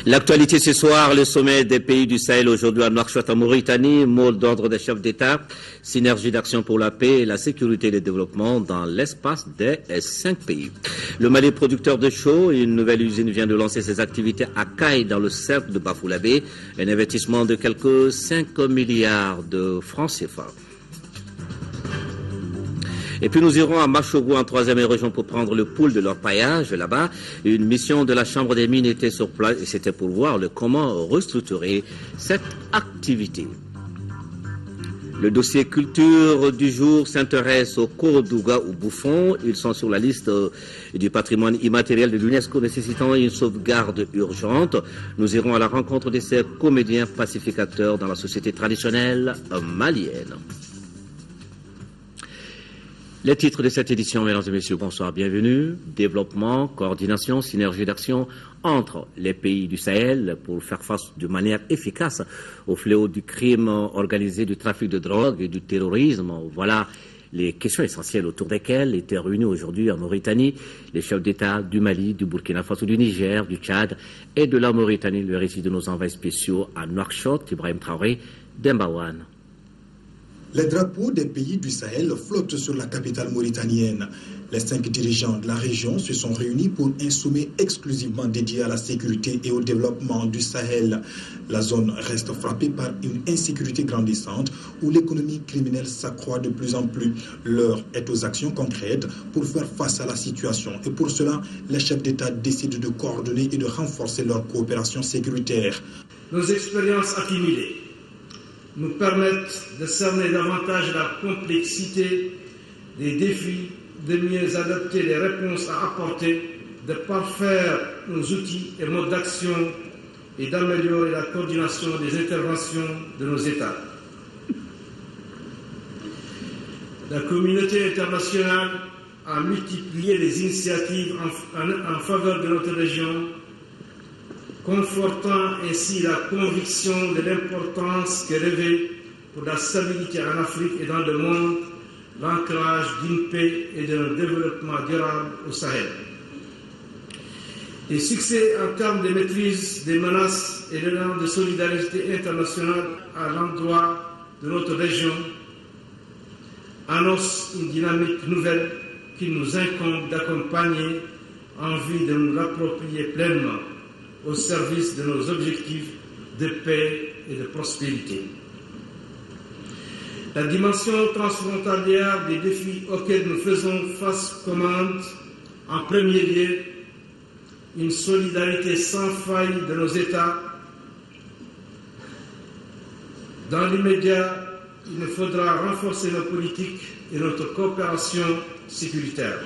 L'actualité ce soir, le sommet des pays du Sahel aujourd'hui à Nouakchott en Mauritanie, mot d'ordre des chefs d'État, synergie d'action pour la paix, la sécurité et le développement dans l'espace des 5 pays. Le Mali, producteur de chaux, une nouvelle usine vient de lancer ses activités à Caille dans le cercle de Bafou-Labé, un investissement de quelques 5 milliards de francs CFA. Et puis nous irons à Machougou en 3e région pour prendre le pouls de leur paillage là-bas. Une mission de la Chambre des mines était sur place et c'était pour voir comment restructurer cette activité. Le dossier culture du jour s'intéresse aux Korodouga ou Bouffon. Ils sont sur la liste du patrimoine immatériel de l'UNESCO nécessitant une sauvegarde urgente. Nous irons à la rencontre de ces comédiens pacificateurs dans la société traditionnelle malienne. Les titres de cette édition, mesdames et messieurs, bonsoir, bienvenue. Développement, coordination, synergie d'action entre les pays du Sahel pour faire face de manière efficace au fléau du crime organisé, du trafic de drogue et du terrorisme. Voilà les questions essentielles autour desquelles étaient réunis aujourd'hui en Mauritanie les chefs d'État du Mali, du Burkina Faso, du Niger, du Tchad et de la Mauritanie. Le récit de nos envoyés spéciaux à Nouakchott, Ibrahim Traoré, Dembawan. Les drapeaux des pays du Sahel flottent sur la capitale mauritanienne. Les 5 dirigeants de la région se sont réunis pour un sommet exclusivement dédié à la sécurité et au développement du Sahel. La zone reste frappée par une insécurité grandissante où l'économie criminelle s'accroît de plus en plus. L'heure est aux actions concrètes pour faire face à la situation. Et pour cela, les chefs d'État décident de coordonner et de renforcer leur coopération sécuritaire. Nos expériences accumulées nous permettent de cerner davantage la complexité des défis, de mieux adapter les réponses à apporter, de parfaire nos outils et modes d'action et d'améliorer la coordination des interventions de nos États. La communauté internationale a multiplié les initiatives en faveur de notre région, confortant ainsi la conviction de l'importance que revêt pour la stabilité en Afrique et dans le monde l'ancrage d'une paix et d'un développement durable au Sahel. Les succès en termes de maîtrise des menaces et l'élan de solidarité internationale à l'endroit de notre région annoncent une dynamique nouvelle qu'il nous incombe d'accompagner en vue de nous l'approprier pleinement au service de nos objectifs de paix et de prospérité. La dimension transfrontalière des défis auxquels nous faisons face commande, en premier lieu, une solidarité sans faille de nos États. Dans l'immédiat, il nous faudra renforcer nos politiques et notre coopération sécuritaire.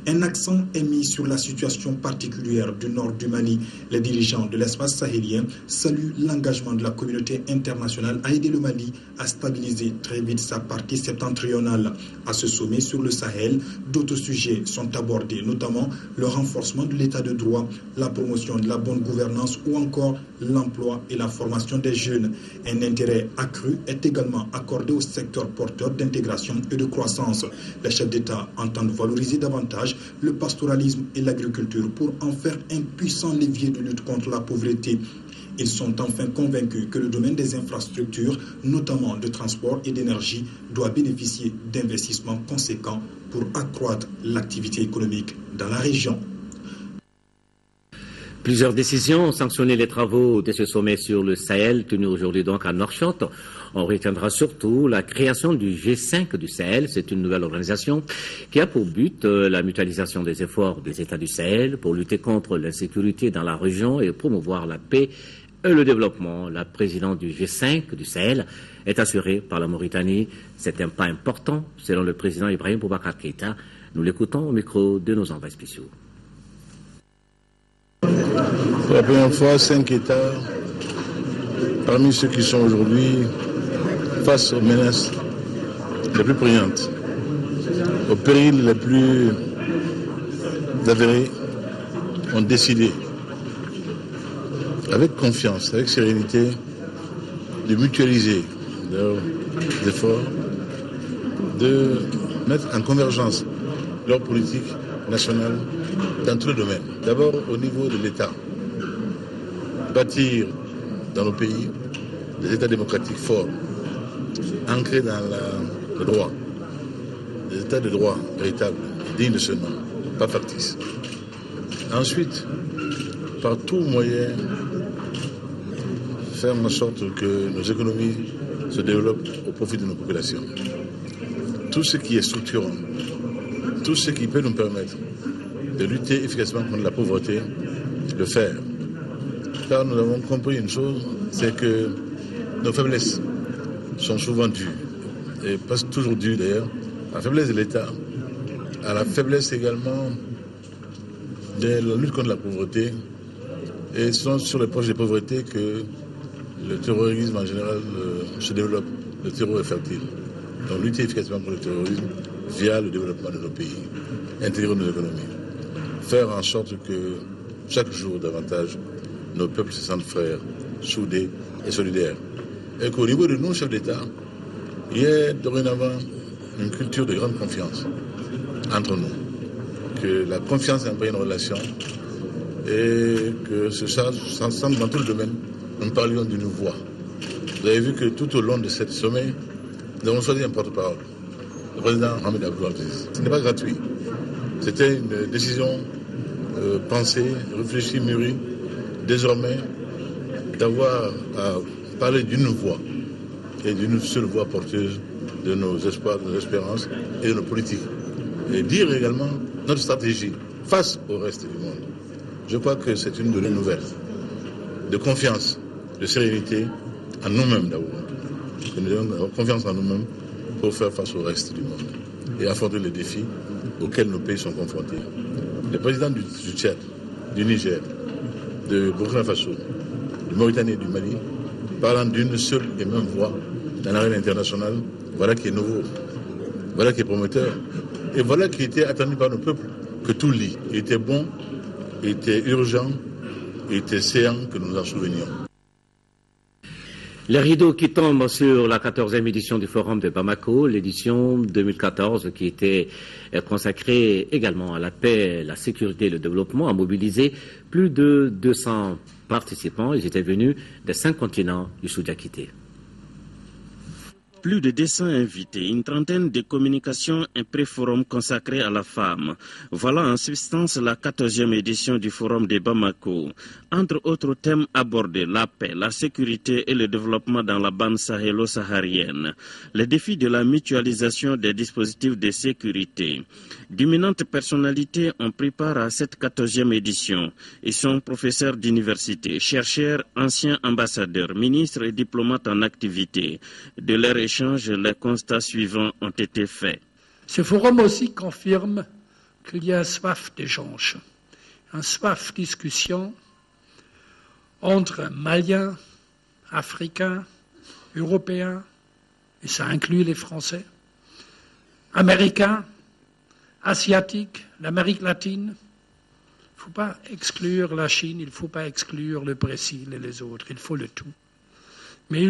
Un accent est mis sur la situation particulière du nord du Mali. Les dirigeants de l'espace sahélien saluent l'engagement de la communauté internationale à aider le Mali à stabiliser très vite sa partie septentrionale. À ce sommet sur le Sahel, d'autres sujets sont abordés, notamment le renforcement de l'état de droit, la promotion de la bonne gouvernance ou encore l'emploi et la formation des jeunes. Un intérêt accru est également accordé au secteur porteur d'intégration et de croissance. Les chefs d'État entendent valoriser davantage le pastoralisme et l'agriculture pour en faire un puissant levier de lutte contre la pauvreté. Ils sont enfin convaincus que le domaine des infrastructures, notamment de transport et d'énergie, doit bénéficier d'investissements conséquents pour accroître l'activité économique dans la région. Plusieurs décisions ont sanctionné les travaux de ce sommet sur le Sahel, tenu aujourd'hui donc à Nouakchott. On retiendra surtout la création du G5 du Sahel. C'est une nouvelle organisation qui a pour but la mutualisation des efforts des États du Sahel pour lutter contre l'insécurité dans la région et promouvoir la paix et le développement. La présidente du G5 du Sahel est assurée par la Mauritanie. C'est un pas important, selon le président Ibrahim Boubacar Keïta. Nous l'écoutons au micro de nos envoyés spéciaux. Pour la première fois, 5 États, parmi ceux qui sont aujourd'hui face aux menaces les plus prégnantes, aux périls les plus avérés, ont décidé, avec confiance, avec sérénité, de mutualiser leurs efforts, de mettre en convergence leur politique nationale dans tous les domaines. D'abord au niveau de l'État. Bâtir dans nos pays des États démocratiques forts, ancrés dans le droit, des États de droit véritables, dignes de ce nom, pas factices. Ensuite, par tout moyen, faire en sorte que nos économies se développent au profit de nos populations. Tout ce qui est structurant, tout ce qui peut nous permettre de lutter efficacement contre la pauvreté, le faire. Car nous avons compris une chose, c'est que nos faiblesses sont souvent dues, et pas toujours dues d'ailleurs, à la faiblesse de l'État, à la faiblesse également de la lutte contre la pauvreté, et ce sont sur les poches de pauvreté que le terrorisme en général se développe, le terreau est fertile. Donc lutter efficacement contre le terrorisme via le développement de nos pays, intégrer nos économies, faire en sorte que chaque jour davantage nos peuples se sentent frères, soudés et solidaires. Et qu'au niveau de nos chefs d'État, il y ait dorénavant une culture de grande confiance entre nous. Que la confiance imprègne une relation et que ce soit ensemble dans tout le domaine, nous parlions d'une voix. Vous avez vu que tout au long de ce sommet, nous avons choisi un porte-parole, le président Mohamed Abdul Aziz. Ce n'est pas gratuit. C'était une décision pensée, réfléchie, mûrie, désormais d'avoir à parler d'une voix et d'une seule voix porteuse de nos espoirs, de nos espérances et de nos politiques. Et dire également notre stratégie face au reste du monde. Je crois que c'est une donnée nouvelle de confiance, de sérénité en nous-mêmes d'abord. Nous devons avoir confiance en nous-mêmes pour faire face au reste du monde et affronter les défis auxquels nos pays sont confrontés. Le président du Tchad, du Niger, de Burkina Faso, de Mauritanie et du Mali, parlant d'une seule et même voix dans l'arène internationale, voilà qui est nouveau, voilà qui est prometteur, et voilà qui était attendu par nos peuples, que tout lit. Il était bon, il était urgent, il était séant que nous nous en souvenions. Les rideaux qui tombent sur la 14e édition du Forum de Bamako, l'édition 2014 qui était consacrée également à la paix, la sécurité et le développement, a mobilisé plus de 200 participants. Ils étaient venus des 5 continents du Sud-Akité. Plus de 200 invités, une trentaine de communications, un pré-forum consacré à la femme. Voilà en substance la 14e édition du Forum de Bamako. Entre autres thèmes abordés, la paix, la sécurité et le développement dans la bande sahélo-saharienne. Les défis de la mutualisation des dispositifs de sécurité. D'éminentes personnalités ont pris part à cette 14e édition. Ils sont professeurs d'université, chercheurs, anciens ambassadeurs, ministres et diplomates en activité. De leur échange, les constats suivants ont été faits. Ce forum aussi confirme qu'il y a un soif d'échange, un soif de discussion entre Maliens, Africains, Européens, et ça inclut les Français, Américains, Asiatiques, l'Amérique latine. Il ne faut pas exclure la Chine, il ne faut pas exclure le Brésil et les autres, il faut le tout. Mais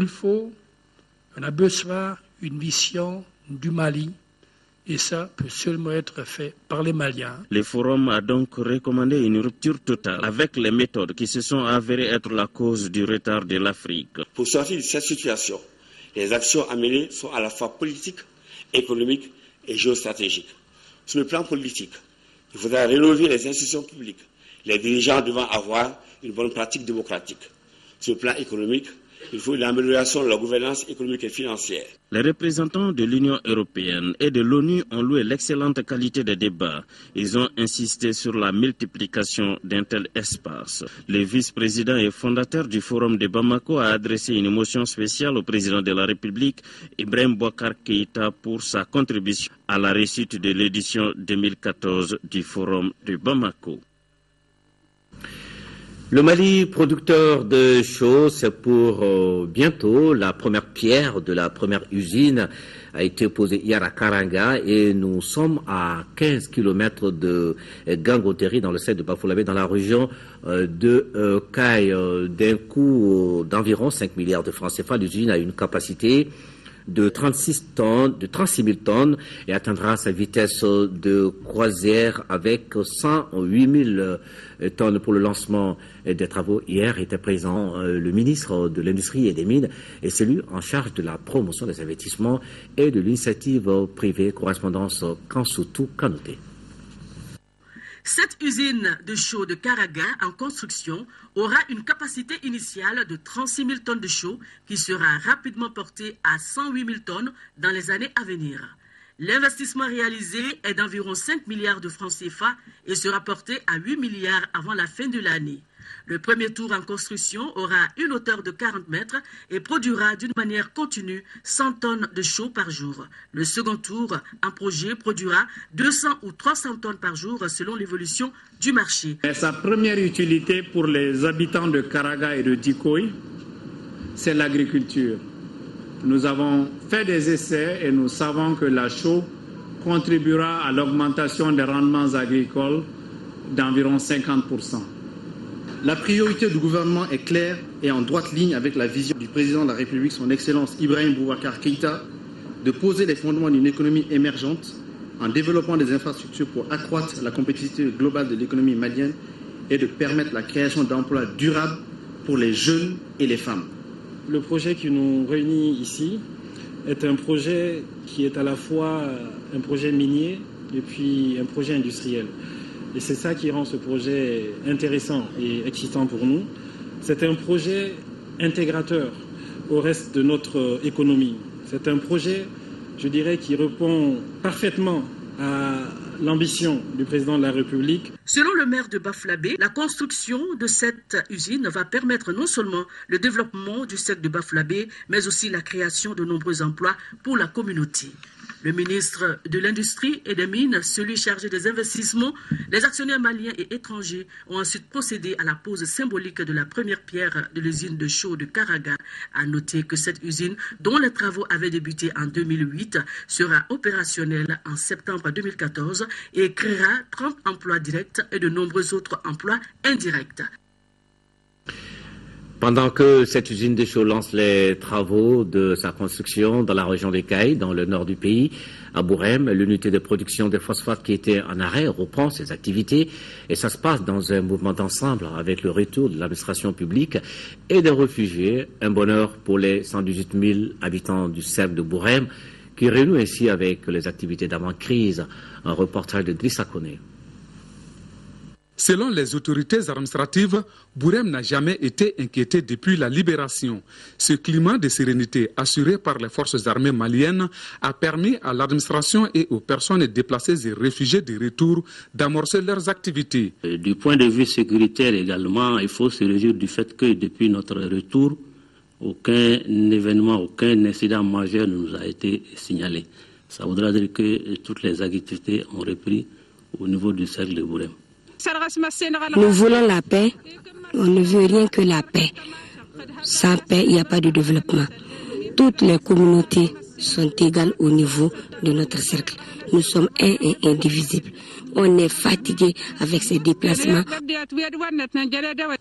on a besoin d'une vision du Mali, et ça peut seulement être fait par les Maliens. Le forum a donc recommandé une rupture totale avec les méthodes qui se sont avérées être la cause du retard de l'Afrique. Pour sortir de cette situation, les actions à mener sont à la fois politiques, économiques et géostratégiques. Sur le plan politique, il faudra rénover les institutions publiques, les dirigeants devant avoir une bonne pratique démocratique. Sur le plan économique, il faut une amélioration de la gouvernance économique et financière. Les représentants de l'Union européenne et de l'ONU ont loué l'excellente qualité des débats. Ils ont insisté sur la multiplication d'un tel espace. Le vice-président et fondateur du Forum de Bamako a adressé une motion spéciale au président de la République, Ibrahim Boubacar Keïta, pour sa contribution à la réussite de l'édition 2014 du Forum de Bamako. Le Mali, producteur de chaux, c'est pour bientôt. La première pierre de la première usine a été posée hier à Karanga et nous sommes à 15 km de Gangoteri dans le centre de Bafoulamé dans la région de Caille. D'un coût d'environ 5 milliards de francs CFA, l'usine a une capacité de 36 000 tonnes et atteindra sa vitesse de croisière avec 108 000 tonnes pour le lancement des travaux. Hier était présent le ministre de l'Industrie et des Mines et celui en charge de la promotion des investissements et de l'initiative privée. Correspondance Kansoutou Kanouté. Cette usine de chaux de Karaga en construction aura une capacité initiale de 36 000 tonnes de chaux qui sera rapidement portée à 108 000 tonnes dans les années à venir. L'investissement réalisé est d'environ 5 milliards de francs CFA et sera porté à 8 milliards avant la fin de l'année. Le premier tour en construction aura une hauteur de 40 mètres et produira d'une manière continue 100 tonnes de chaux par jour. Le second tour en projet produira 200 ou 300 tonnes par jour selon l'évolution du marché. Sa première utilité pour les habitants de Karaga et de Dikoy, c'est l'agriculture. Nous avons fait des essais et nous savons que la chaux contribuera à l'augmentation des rendements agricoles d'environ 50%. La priorité du gouvernement est claire et en droite ligne avec la vision du président de la République, son Excellence Ibrahim Boubacar Keïta, de poser les fondements d'une économie émergente en développant des infrastructures pour accroître la compétitivité globale de l'économie malienne et de permettre la création d'emplois durables pour les jeunes et les femmes. Le projet qui nous réunit ici est un projet qui est à la fois un projet minier et puis un projet industriel. Et c'est ça qui rend ce projet intéressant et excitant pour nous. C'est un projet intégrateur au reste de notre économie. C'est un projet, je dirais, qui répond parfaitement à l'ambition du président de la République. Selon le maire de Bafoussam, la construction de cette usine va permettre non seulement le développement du secteur de Bafoussam, mais aussi la création de nombreux emplois pour la communauté. Le ministre de l'Industrie et des Mines, celui chargé des investissements, les actionnaires maliens et étrangers ont ensuite procédé à la pose symbolique de la première pierre de l'usine de chaux de Karaga. À noter que cette usine, dont les travaux avaient débuté en 2008, sera opérationnelle en septembre 2014 et créera 30 emplois directs et de nombreux autres emplois indirects. Pendant que cette usine de chaux lance les travaux de sa construction dans la région des Cailles, dans le nord du pays, à Bourem, l'unité de production des phosphates qui était en arrêt reprend ses activités et ça se passe dans un mouvement d'ensemble avec le retour de l'administration publique et des réfugiés. Un bonheur pour les 118 000 habitants du cercle de Bourem qui renoue ainsi avec les activités d'avant-crise. Un reportage de Drissa Koné. Selon les autorités administratives, Bourem n'a jamais été inquiété depuis la libération. Ce climat de sérénité assuré par les forces armées maliennes a permis à l'administration et aux personnes déplacées et réfugiées de retour d'amorcer leurs activités. Du point de vue sécuritaire également, il faut se réjouir du fait que depuis notre retour, aucun événement, aucun incident majeur ne nous a été signalé. Ça voudra dire que toutes les activités ont repris au niveau du cercle de Bourem. Nous voulons la paix, on ne veut rien que la paix. Sans paix, il n'y a pas de développement. Toutes les communautés sont égales au niveau de notre cercle. Nous sommes un et indivisibles. On est fatigué avec ces déplacements.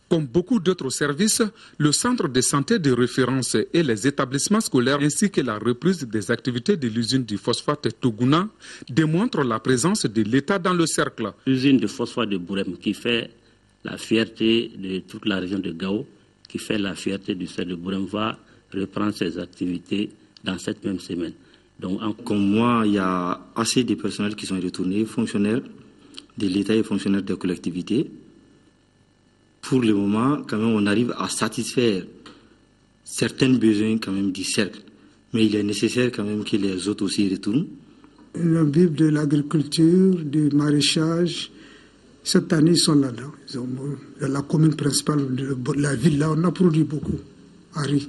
Comme beaucoup d'autres services, le centre de santé de référence et les établissements scolaires ainsi que la reprise des activités de l'usine du phosphate Toguna démontrent la présence de l'État dans le cercle. L'usine de phosphate de Bourem qui fait la fierté de toute la région de Gao, qui fait la fierté du cercle de Bourem, va reprendre ses activités dans cette même semaine. Donc, comme moi, il y a assez de personnels qui sont retournés, fonctionnaires de l'État et fonctionnaires de collectivités. Pour le moment, quand même, on arrive à satisfaire certains besoins quand même du cercle. Mais il est nécessaire quand même que les autres aussi retournent. Le vivre de l'agriculture, du maraîchage, cette année, ils sont là-dedans. La commune principale de la ville, là, on a produit beaucoup. Harry.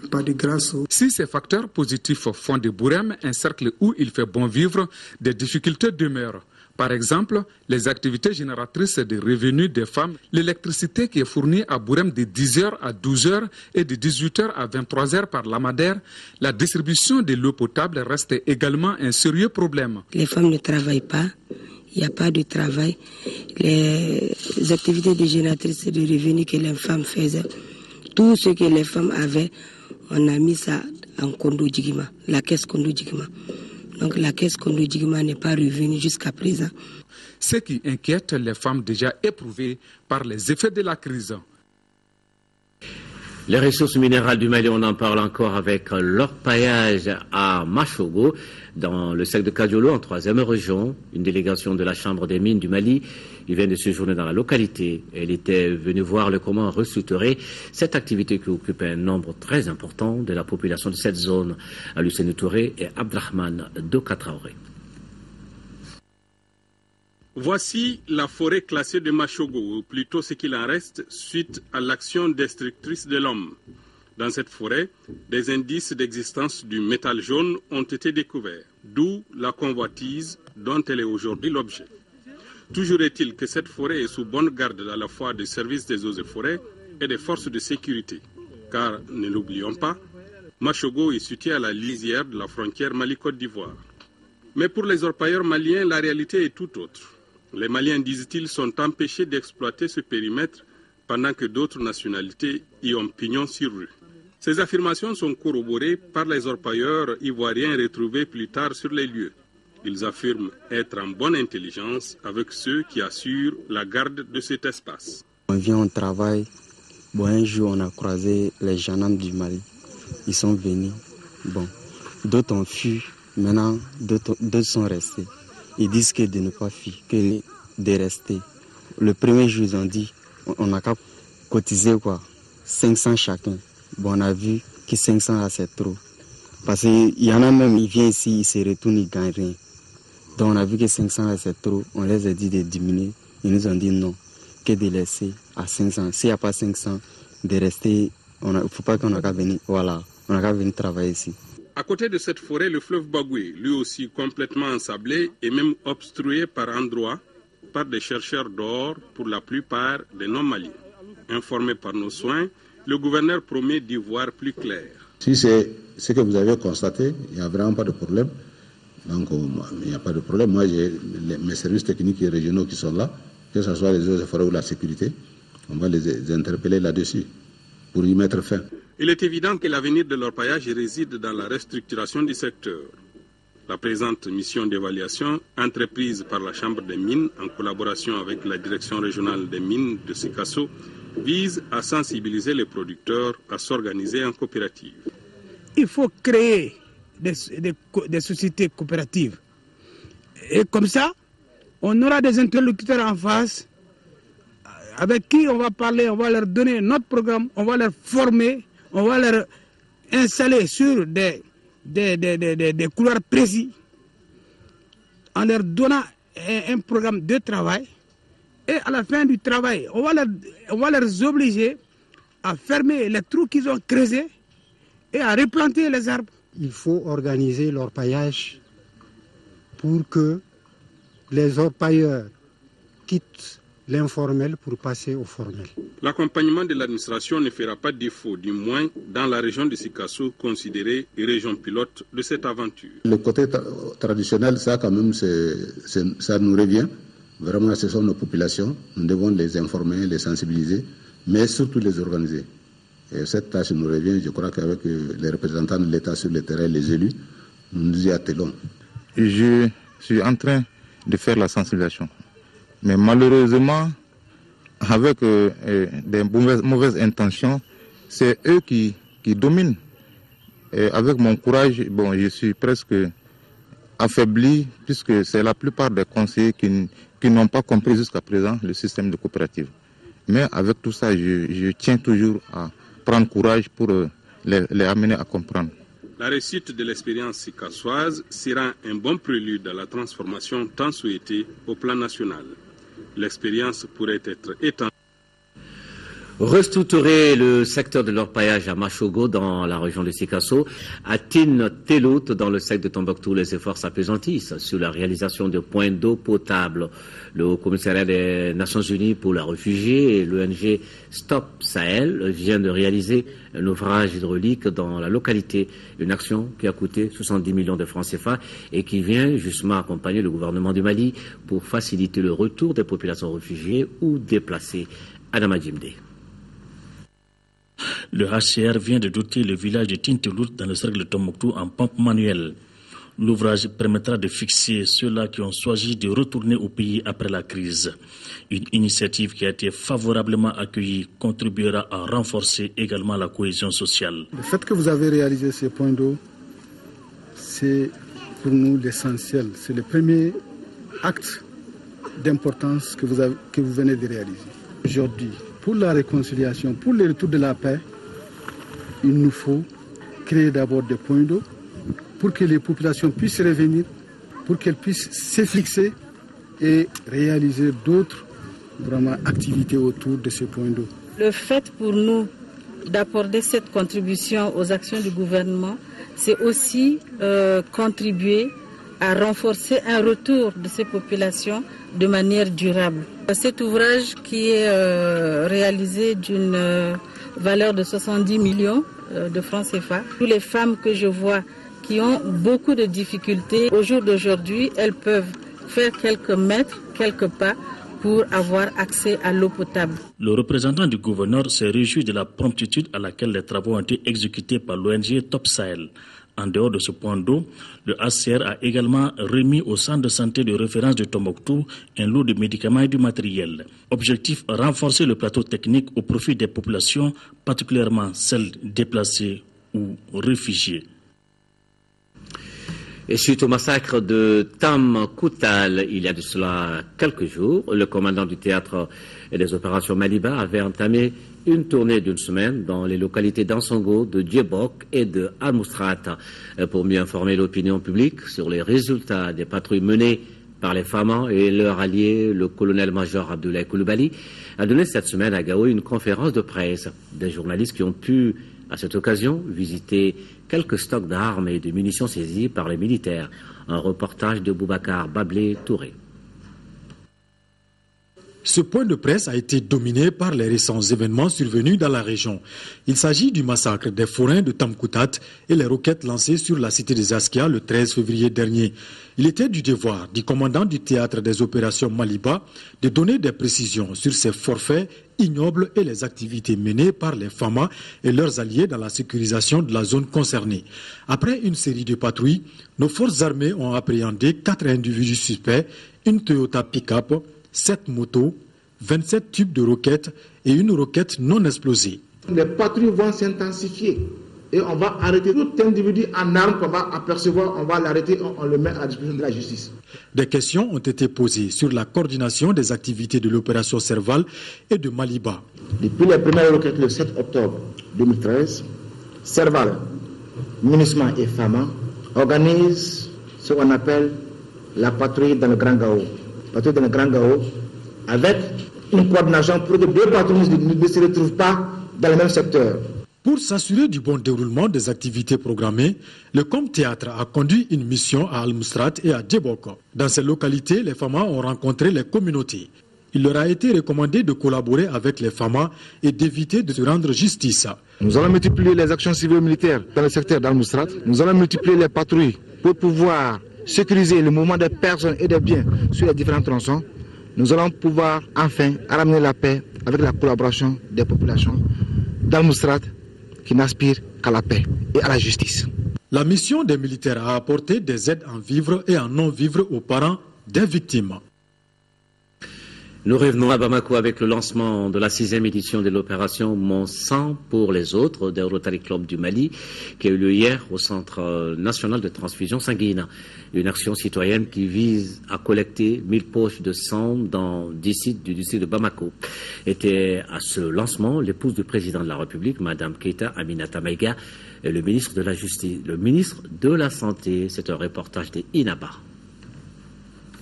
Pas de grâce. Si ces facteurs positifs font de Bourem un cercle où il fait bon vivre, des difficultés demeurent. Par exemple, les activités génératrices de revenus des femmes, l'électricité qui est fournie à Bourem de 10h à 12h et de 18h à 23h par lampadaire, la distribution de l'eau potable reste également un sérieux problème. Les femmes ne travaillent pas, il n'y a pas de travail. Les activités de génératrices de revenus que les femmes faisaient, tout ce que les femmes avaient, on a mis ça en Kondo Djigima, la caisse Kondo Djigima. Donc la caisse Kondo Djigima n'est pas revenue jusqu'à présent. Ce qui inquiète les femmes déjà éprouvées par les effets de la crise. Les ressources minérales du Mali, on en parle encore avec l'orpaillage à Machogo, dans le secteur de Kadiolo, en 3e région. Une délégation de la Chambre des mines du Mali, il vient de séjourner dans la localité. Elle était venue voir comment restructurer cette activité qui occupe un nombre très important de la population de cette zone. Lucien Touré et Abdrahman Dokatraoré. Voici la forêt classée de Machogo, ou plutôt ce qu'il en reste suite à l'action destructrice de l'homme. Dans cette forêt, des indices d'existence du métal jaune ont été découverts, d'où la convoitise dont elle est aujourd'hui l'objet. Toujours est-il que cette forêt est sous bonne garde à la fois des services des eaux et forêts et des forces de sécurité. Car, ne l'oublions pas, Machogo est situé à la lisière de la frontière Mali-Côte d'Ivoire. Mais pour les orpailleurs maliens, la réalité est tout autre. Les Maliens, disent-ils, sont empêchés d'exploiter ce périmètre pendant que d'autres nationalités y ont pignon sur rue. Ces affirmations sont corroborées par les orpailleurs ivoiriens retrouvés plus tard sur les lieux. Ils affirment être en bonne intelligence avec ceux qui assurent la garde de cet espace. On vient au travail. Bon, un jour, on a croisé les gendarmes du Mali. Ils sont venus. Bon, d'autres ont fui. Maintenant, d'autres sont restés. Ils disent que de ne pas fuir, que de rester. Le premier jour, ils ont dit, on n'a qu'à cotiser 500 chacun. Bon, on a vu que 500 là, c'est trop. Parce qu'il y en a même, ils viennent ici, ils se retournent, ils ne gagnent rien. Donc on a vu que 500 là, c'est trop. On les a dit de diminuer. Ils nous ont dit non, que de laisser à 500. S'il n'y a pas 500, de rester, il ne faut pas qu'on a qu'à venir, voilà, on a qu'à venir travailler ici. À côté de cette forêt, le fleuve Bagoué, lui aussi complètement ensablé et même obstrué par endroits par des chercheurs d'or, pour la plupart des non-maliens. Informé par nos soins, le gouverneur promet d'y voir plus clair. Si c'est ce que vous avez constaté, il n'y a vraiment pas de problème. Donc il n'y a pas de problème. Moi, j'ai mes services techniques et régionaux qui sont là, que ce soit les eaux et forêts ou la sécurité. On va les interpeller là-dessus pour y mettre fin. Il est évident que l'avenir de l'orpaillage réside dans la restructuration du secteur. La présente mission d'évaluation, entreprise par la Chambre des mines en collaboration avec la Direction régionale des mines de Sikasso, vise à sensibiliser les producteurs à s'organiser en coopérative. Il faut créer des sociétés coopératives. Et comme ça, on aura des interlocuteurs en face avec qui on va parler, on va leur donner notre programme, on va leur former, on va leur installer sur des couloirs précis en leur donnant un programme de travail. Et à la fin du travail, on va leur obliger à fermer les trous qu'ils ont creusés et à replanter les arbres. Il faut organiser l'orpaillage pour que les orpailleurs quittent l'informel pour passer au formel. L'accompagnement de l'administration ne fera pas défaut, du moins dans la région de Sikasso, considérée région pilote de cette aventure. Le côté traditionnel, ça quand même, ça nous revient. Vraiment, ce sont nos populations. Nous devons les informer, les sensibiliser, mais surtout les organiser. Et cette tâche nous revient. Je crois qu'avec les représentants de l'État sur le terrain, les élus, nous nous y attelons. Je suis en train de faire la sensibilisation. Mais malheureusement, avec des mauvaises intentions, c'est eux qui dominent. Et avec mon courage, bon, je suis presque affaibli, puisque c'est la plupart des conseillers qui n'ont pas compris jusqu'à présent le système de coopérative. Mais avec tout ça, je tiens toujours à prendre courage pour les amener à comprendre. La réussite de l'expérience sikassoise sera un bon prélude à la transformation tant souhaitée au plan national. L'expérience pourrait être étendue. Restructurer le secteur de l'orpaillage à Machogo dans la région de Sikasso, à Tin-Telout dans le secteur de Tombouctou, les efforts s'appesantissent sur la réalisation de points d'eau potable. Le Haut Commissariat des Nations Unies pour les réfugiés et l'ONG Stop Sahel vient de réaliser un ouvrage hydraulique dans la localité, une action qui a coûté 70 millions de francs CFA et qui vient justement accompagner le gouvernement du Mali pour faciliter le retour des populations réfugiées ou déplacées. Adama Djimde. Le HCR vient de doter le village de Tintelout dans le cercle de Tombouctou en pompe manuelle. L'ouvrage permettra de fixer ceux-là qui ont choisi de retourner au pays après la crise. Une initiative qui a été favorablement accueillie contribuera à renforcer également la cohésion sociale. Le fait que vous avez réalisé ces points d'eau, c'est pour nous l'essentiel. C'est le premier acte d'importance que vous venez de réaliser. Aujourd'hui, pour la réconciliation, pour le retour de la paix, il nous faut créer d'abord des points d'eau pour que les populations puissent revenir, pour qu'elles puissent se fixer et réaliser d'autres activités autour de ces points d'eau. Le fait pour nous d'apporter cette contribution aux actions du gouvernement, c'est aussi contribuer à renforcer un retour de ces populations de manière durable. Cet ouvrage qui est réalisé d'une valeur de 70 millions de francs CFA, toutes les femmes que je vois qui ont beaucoup de difficultés, au jour d'aujourd'hui, elles peuvent faire quelques mètres, quelques pas pour avoir accès à l'eau potable. Le représentant du gouverneur s'est réjoui de la promptitude à laquelle les travaux ont été exécutés par l'ONG Top Sahel. En dehors de ce point d'eau, le HCR a également remis au centre de santé de référence de Tombouctou un lot de médicaments et du matériel. Objectif, renforcer le plateau technique au profit des populations, particulièrement celles déplacées ou réfugiées. Et suite au massacre de Tam Koutal, il y a de cela quelques jours, le commandant du théâtre et des opérations Maliba avait entamé une tournée d'une semaine dans les localités d'Ansongo, de Djebok et de Al-Moustrat pour mieux informer l'opinion publique sur les résultats des patrouilles menées par les FAMA et leur allié, le colonel-major Abdoulaye Koulibaly, a donné cette semaine à Gao une conférence de presse. Des journalistes qui ont pu, à cette occasion, visiter quelques stocks d'armes et de munitions saisis par les militaires. Un reportage de Boubacar Bablé Touré. Ce point de presse a été dominé par les récents événements survenus dans la région. Il s'agit du massacre des forains de Tam Koutat et les roquettes lancées sur la cité des Askia le 13 février dernier. Il était du devoir du commandant du théâtre des opérations Maliba de donner des précisions sur ces forfaits ignobles et les activités menées par les FAMA et leurs alliés dans la sécurisation de la zone concernée. Après une série de patrouilles, nos forces armées ont appréhendé 4 individus suspects, une Toyota pick-up, 7 motos, 27 tubes de roquettes et une roquette non explosée. Les patrouilles vont s'intensifier et on va arrêter tout individu en armes qu'on va apercevoir, on va l'arrêter, on le met à disposition de la justice. Des questions ont été posées sur la coordination des activités de l'opération Serval et de Maliba. Depuis les premières roquettes le 7 octobre 2013, Serval, MINUSMA et FAMA organisent ce qu'on appelle la patrouille dans le Grand Gao. Patrouille dans le Grand Gao avec une coordination pour que 2 patrouilles ne se retrouvent pas dans le même secteur. Pour s'assurer du bon déroulement des activités programmées, le Com Théâtre a conduit une mission à Al-Moustrat et à Djebok. Dans ces localités, les FAMA ont rencontré les communautés. Il leur a été recommandé de collaborer avec les FAMA et d'éviter de se rendre justice. Nous allons multiplier les actions civiles militaires dans le secteur d'Al-Moustrat. Nous allons multiplier les patrouilles pour pouvoir sécuriser le mouvement des personnes et des biens sur les différents tronçons. Nous allons pouvoir enfin ramener la paix avec la collaboration des populations d'Al-Moustrat qui n'aspirent qu'à la paix et à la justice. La mission des militaires a apporté des aides en vivres et en non-vivres aux parents des victimes. Nous revenons à Bamako avec le lancement de la 6e édition de l'opération Mon sang pour les autres des Rotary Club du Mali qui a eu lieu hier au Centre national de transfusion sanguine. Une action citoyenne qui vise à collecter 1000 poches de sang dans 10 sites du district de Bamako. Était à ce lancement l'épouse du président de la République, Madame Keita Aminata Maïga, et le ministre de la Justice, le ministre de la Santé. C'est un reportage de Inaba.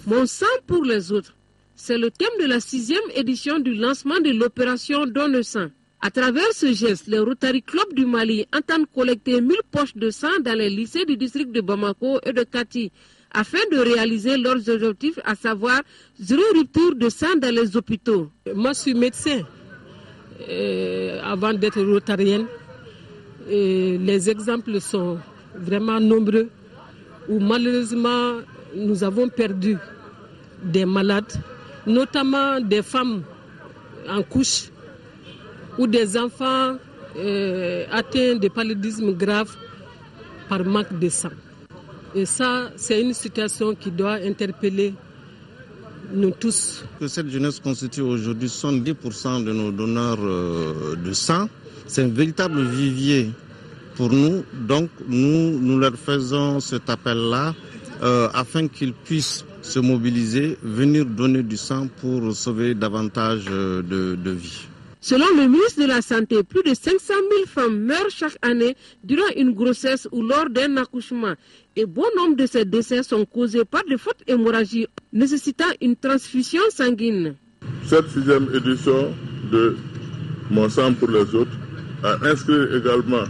Mon sang pour les autres. C'est le thème de la 6e édition du lancement de l'opération Don le sang. À travers ce geste, les Rotary Club du Mali entendent collecter 1000 poches de sang dans les lycées du district de Bamako et de Kati, afin de réaliser leurs objectifs, à savoir 0 rupture de sang dans les hôpitaux. Moi, je suis médecin avant d'être rotarienne. Les exemples sont vraiment nombreux, où malheureusement, nous avons perdu des malades, notamment des femmes en couche ou des enfants atteints de paludisme grave par manque de sang. Et ça, c'est une situation qui doit interpeller nous tous. Cette jeunesse constitue aujourd'hui 70% de nos donneurs de sang. C'est un véritable vivier pour nous. Donc nous leur faisons cet appel-là afin qu'ils puissent se mobiliser, venir donner du sang pour sauver davantage de vies. Selon le ministre de la Santé, plus de 500 000 femmes meurent chaque année durant une grossesse ou lors d'un accouchement. Et bon nombre de ces décès sont causés par des fautes hémorragiques nécessitant une transfusion sanguine. Cette 6e édition de Mon sang pour les autres a inscrit également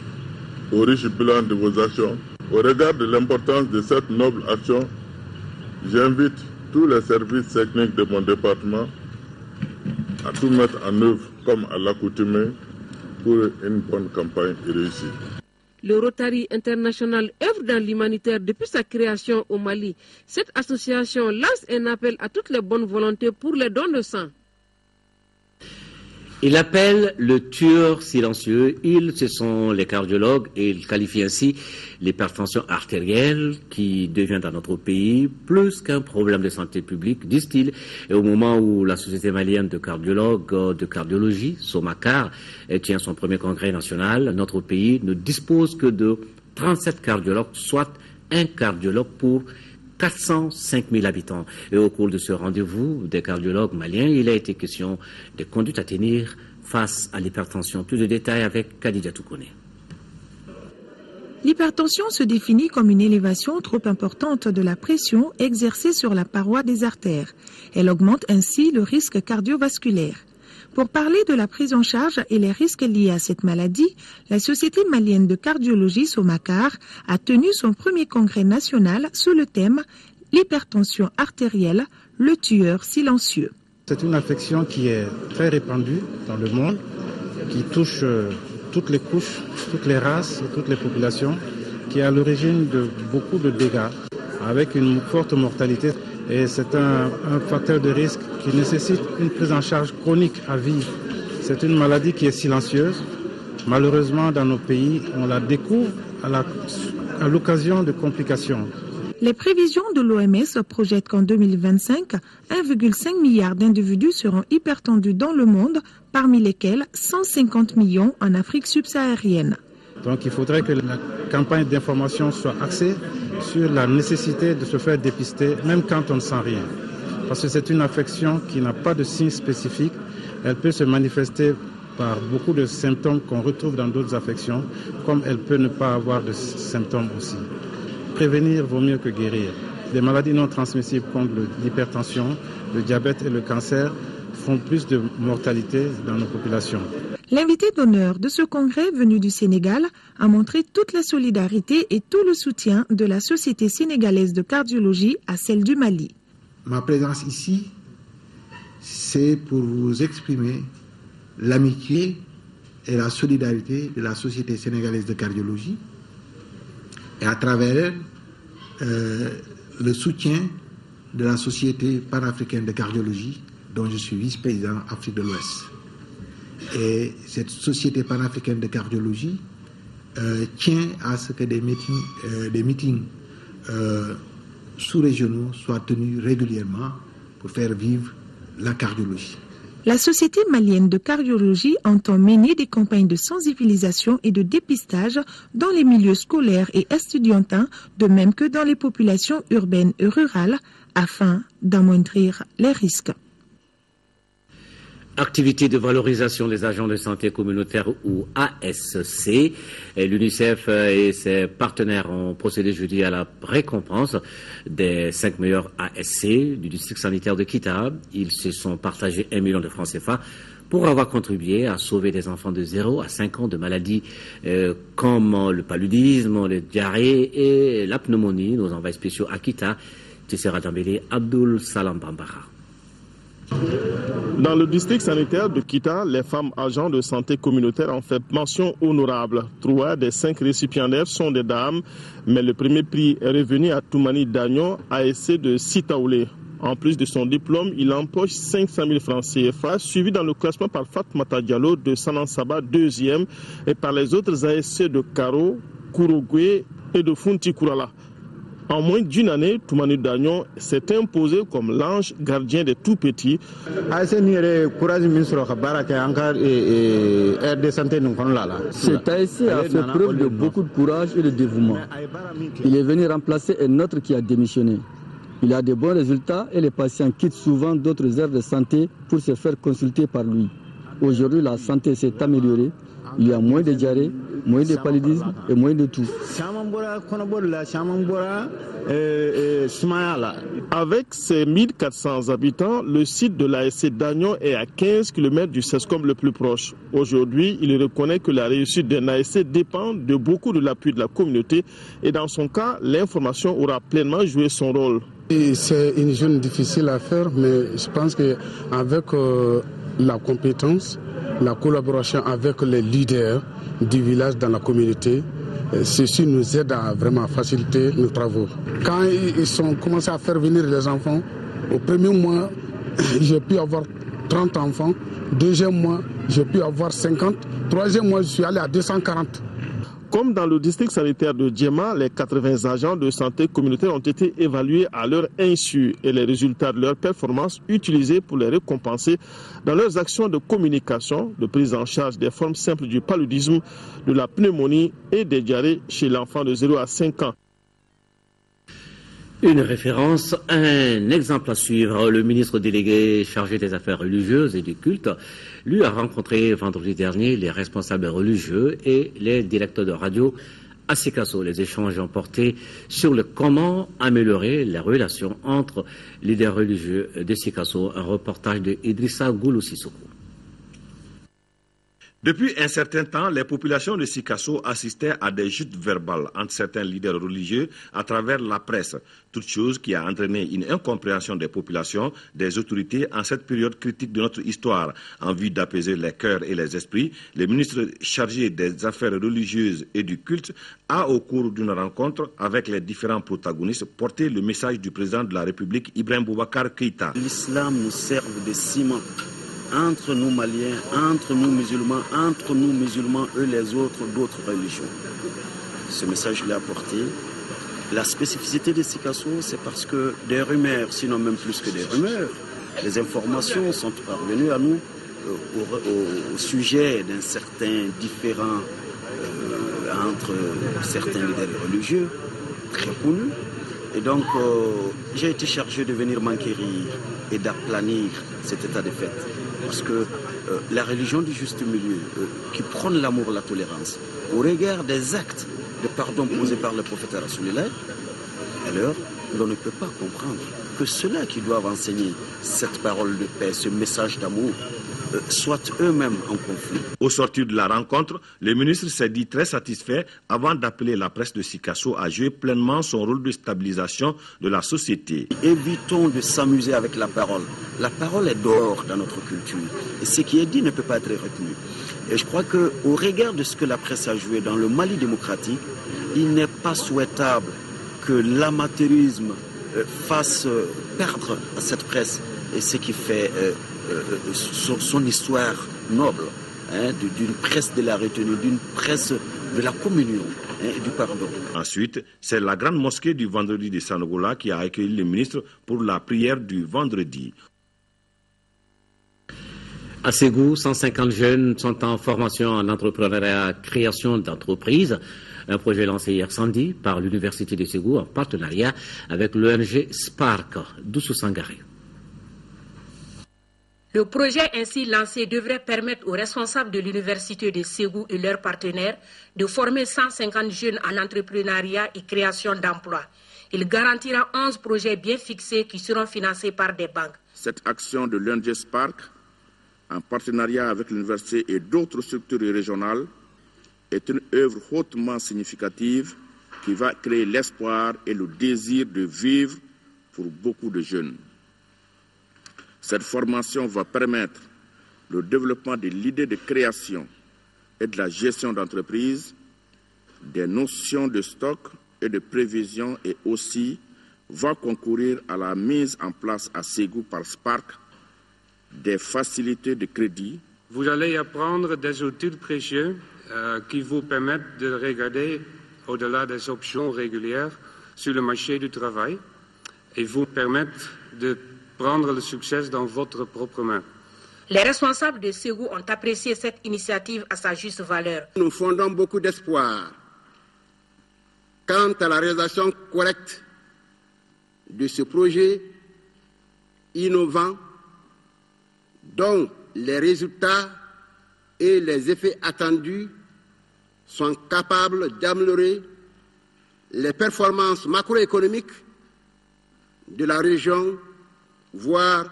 au riche bilan de vos actions. Au regard de l'importance de cette noble action, j'invite tous les services techniques de mon département à tout mettre en œuvre comme à l'accoutumée pour une bonne campagne réussie. Le Rotary International œuvre dans l'humanitaire depuis sa création au Mali. Cette association lance un appel à toutes les bonnes volontés pour les dons de sang. Il appelle le tueur silencieux. Ce sont les cardiologues et il qualifie ainsi l'hypertension artérielle qui devient dans notre pays plus qu'un problème de santé publique, disent-ils. Et au moment où la Société malienne de cardiologues de cardiologie, SOMACAR, tient son premier congrès national, notre pays ne dispose que de 37 cardiologues, soit un cardiologue pour 405 000 habitants. Et au cours de ce rendez-vous des cardiologues maliens, il a été question des conduites à tenir face à l'hypertension. Plus de détails avec Khadija Toukone. L'hypertension se définit comme une élévation trop importante de la pression exercée sur la paroi des artères. Elle augmente ainsi le risque cardiovasculaire. Pour parler de la prise en charge et les risques liés à cette maladie, la Société malienne de cardiologie SOMACAR a tenu son premier congrès national sous le thème « L'hypertension artérielle, le tueur silencieux ». C'est une affection qui est très répandue dans le monde, qui touche toutes les couches, toutes les races et toutes les populations, qui est à l'origine de beaucoup de dégâts, avec une forte mortalité. Et c'est un facteur de risque qui nécessite une prise en charge chronique à vie. C'est une maladie qui est silencieuse. Malheureusement, dans nos pays, on la découvre à l'occasion de complications. Les prévisions de l'OMS projettent qu'en 2025, 1,5 milliard d'individus seront hypertendus dans le monde, parmi lesquels 150 millions en Afrique subsaharienne. Donc il faudrait que la campagne d'information soit axée sur la nécessité de se faire dépister, même quand on ne sent rien. Parce que c'est une affection qui n'a pas de signes spécifiques. Elle peut se manifester par beaucoup de symptômes qu'on retrouve dans d'autres affections, comme elle peut ne pas avoir de symptômes aussi. Prévenir vaut mieux que guérir. Des maladies non transmissibles comme l'hypertension, le diabète et le cancer font plus de mortalité dans nos populations. L'invité d'honneur de ce congrès venu du Sénégal a montré toute la solidarité et tout le soutien de la Société sénégalaise de cardiologie à celle du Mali. Ma présence ici, c'est pour vous exprimer l'amitié et la solidarité de la Société sénégalaise de cardiologie et à travers elle, le soutien de la Société panafricaine de cardiologie dont je suis vice-président Afrique de l'Ouest. Et cette Société panafricaine de cardiologie tient à ce que des meetings sous-régionaux soient tenus régulièrement pour faire vivre la cardiologie. La Société malienne de cardiologie entend mener des campagnes de sensibilisation et de dépistage dans les milieux scolaires et estudiantins, de même que dans les populations urbaines et rurales, afin d'amoindrir les risques. Activité de valorisation des agents de santé communautaire ou ASC. L'UNICEF et ses partenaires ont procédé jeudi à la récompense des 5 meilleurs ASC du district sanitaire de Kita. Ils se sont partagés 1 million de francs CFA pour avoir contribué à sauver des enfants de 0 à 5 ans de maladies comme le paludisme, les diarrhées et la pneumonie. Nos envoyés spéciaux à Kita, Tissera Dambélé, Abdul Salam Bambara. Dans le district sanitaire de Kita, les femmes agents de santé communautaire ont fait mention honorable. 3 des 5 récipiendaires sont des dames, mais le premier prix est revenu à Toumani Dagnon, ASC de Sitaoulé. En plus de son diplôme, il empoche 500 000 francs CFA, suivi dans le classement par Fatmata Diallo de Sanan Saba, 2e, et par les autres ASC de Karo, Kourogwe et de Funti Kourala. En moins d'une année, Toumani Dagnon s'est imposé comme l'ange gardien des tout-petits. Cet ASC a fait preuve de beaucoup de courage et de dévouement. Il est venu remplacer un autre qui a démissionné. Il a de bons résultats et les patients quittent souvent d'autres aires de santé pour se faire consulter par lui. Aujourd'hui, la santé s'est améliorée. Il y a moins de diarrhée, moins de paludisme et moins de tout. Avec ses 1400 habitants, le site de l'ASC Dagnon est à 15 km du CESCOM le plus proche. Aujourd'hui, il reconnaît que la réussite d'un ASC dépend de beaucoup de l'appui de la communauté et dans son cas, l'information aura pleinement joué son rôle. C'est une zone difficile à faire, mais je pense qu'avec la compétence, la collaboration avec les leaders du village dans la communauté, ceci nous aide à vraiment faciliter nos travaux. Quand ils ont commencé à faire venir les enfants, au premier mois, j'ai pu avoir 30 enfants. Deuxième mois, j'ai pu avoir 50. Troisième mois, je suis allé à 240. Comme dans le district sanitaire de Djema, les 80 agents de santé communautaire ont été évalués à leur insu et les résultats de leur performance utilisés pour les récompenser dans leurs actions de communication, de prise en charge des formes simples du paludisme, de la pneumonie et des diarrhées chez l'enfant de 0 à 5 ans. Une référence, un exemple à suivre. Le ministre délégué chargé des affaires religieuses et du culte, lui, a rencontré vendredi dernier les responsables religieux et les directeurs de radio à Sikasso. Les échanges ont porté sur le comment améliorer les relations entre leaders religieux de Sikasso. Un reportage de Idrissa Goulou Sissoko. Depuis un certain temps, les populations de Sikasso assistaient à des chutes verbales entre certains leaders religieux à travers la presse, toute chose qui a entraîné une incompréhension des populations, des autorités en cette période critique de notre histoire. En vue d'apaiser les cœurs et les esprits, le ministre chargé des affaires religieuses et du culte a, au cours d'une rencontre avec les différents protagonistes, porté le message du président de la République, Ibrahim Boubacar Keïta. L'islam nous sert de ciment entre nous Maliens, entre nous musulmans, eux les autres, d'autres religions. Ce message je l'ai apporté. La spécificité de Sikasso, c'est parce que des rumeurs, sinon même plus que des rumeurs, les informations sont parvenues à nous au sujet d'un certain différend entre certains leaders religieux, très connus. Et donc, j'ai été chargé de venir m'enquérir et d'aplanir cet état de fait. Parce que la religion du juste milieu, qui prône l'amour, la tolérance, au regard des actes de pardon posés par le prophète Rasulullah, alors l'on ne peut pas comprendre que ceux-là qui doivent enseigner cette parole de paix, ce message d'amour, soient eux-mêmes en conflit. Au sortir de la rencontre, le ministre s'est dit très satisfait avant d'appeler la presse de Sikasso à jouer pleinement son rôle de stabilisation de la société. Évitons de s'amuser avec la parole. La parole est d'or dans notre culture. Et ce qui est dit ne peut pas être retenu. Et je crois qu'au regard de ce que la presse a joué dans le Mali démocratique, il n'est pas souhaitable que l'amateurisme fasse perdre à cette presse et ce qui fait son histoire noble, d'une presse de la retenue, d'une presse de la communion et du pardon. Ensuite, c'est la grande mosquée du vendredi de Sanogola qui a accueilli le ministre pour la prière du vendredi. À Ségou, 150 jeunes sont en formation en entrepreneuriat, création d'entreprises. Un projet lancé hier samedi par l'Université de Ségou en partenariat avec l'ONG Spark d'Oussou Sangaré. Le projet ainsi lancé devrait permettre aux responsables de l'Université de Ségou et leurs partenaires de former 150 jeunes en entrepreneuriat et création d'emplois. Il garantira 11 projets bien fixés qui seront financés par des banques. Cette action de l'ONG Spark, en partenariat avec l'université et d'autres structures régionales, est une œuvre hautement significative qui va créer l'espoir et le désir de vivre pour beaucoup de jeunes. Cette formation va permettre le développement de l'idée de création et de la gestion d'entreprise, des notions de stock et de prévision et aussi va concourir à la mise en place à Ségou par Spark des facilités de crédit. Vous allez apprendre des outils précieux qui vous permettent de regarder au-delà des options régulières sur le marché du travail et vous permettent de prendre le succès dans votre propre main. Les responsables de Ségou ont apprécié cette initiative à sa juste valeur. Nous fondons beaucoup d'espoir quant à la réalisation correcte de ce projet innovant dont les résultats et les effets attendus sont capables d'améliorer les performances macroéconomiques de la région, voire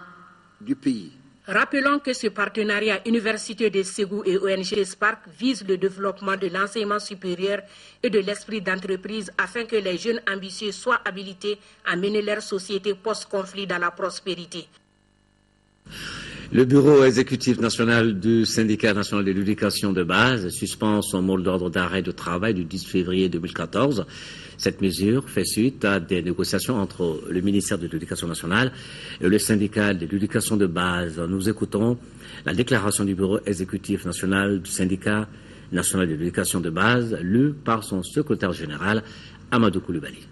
du pays. Rappelons que ce partenariat Université de Ségou et ONG Spark vise le développement de l'enseignement supérieur et de l'esprit d'entreprise afin que les jeunes ambitieux soient habilités à mener leur société post-conflit dans la prospérité. Le bureau exécutif national du syndicat national de l'éducation de base suspend son mot d'ordre d'arrêt de travail du 10 février 2014. Cette mesure fait suite à des négociations entre le ministère de l'Éducation nationale et le syndicat de l'éducation de base. Nous écoutons la déclaration du bureau exécutif national du syndicat national de l'éducation de base, lue par son secrétaire général, Amadou Koulibaly.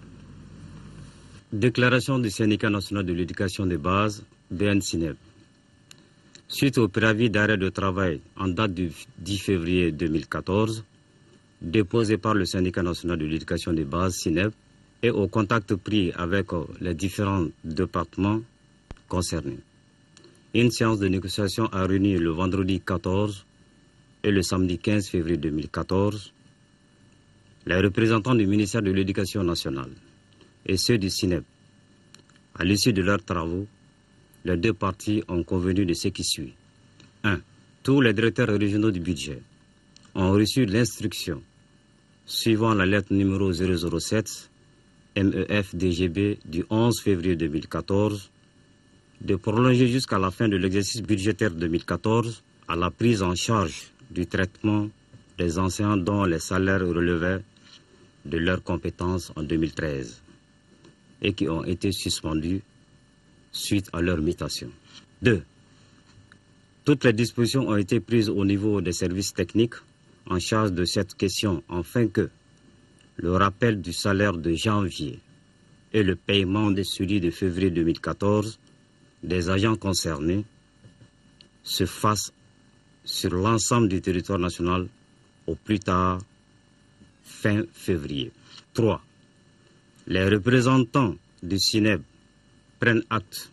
Déclaration du syndicat national de l'éducation de base, BN-SYNEB. Suite au préavis d'arrêt de travail en date du 10 février 2014, déposé par le syndicat national de l'éducation de base, SYNEB, et au contact pris avec les différents départements concernés. Une séance de négociation a réuni le vendredi 14 et le samedi 15 février 2014 les représentants du ministère de l'Éducation nationale et ceux du SYNEB. À l'issue de leurs travaux, les deux parties ont convenu de ce qui suit. 1. Tous les directeurs régionaux du budget ont reçu l'instruction, suivant la lettre numéro 007 MEF-DGB du 11 février 2014, de prolonger jusqu'à la fin de l'exercice budgétaire 2014 à la prise en charge du traitement des enseignants dont les salaires relevaient de leurs compétences en 2013 et qui ont été suspendus suite à leur mutation. 2. Toutes les dispositions ont été prises au niveau des services techniques en charge de cette question afin que le rappel du salaire de janvier et le paiement de celui de février 2014 des agents concernés se fassent sur l'ensemble du territoire national au plus tard fin février. 3. Les représentants du SYNEB prennent acte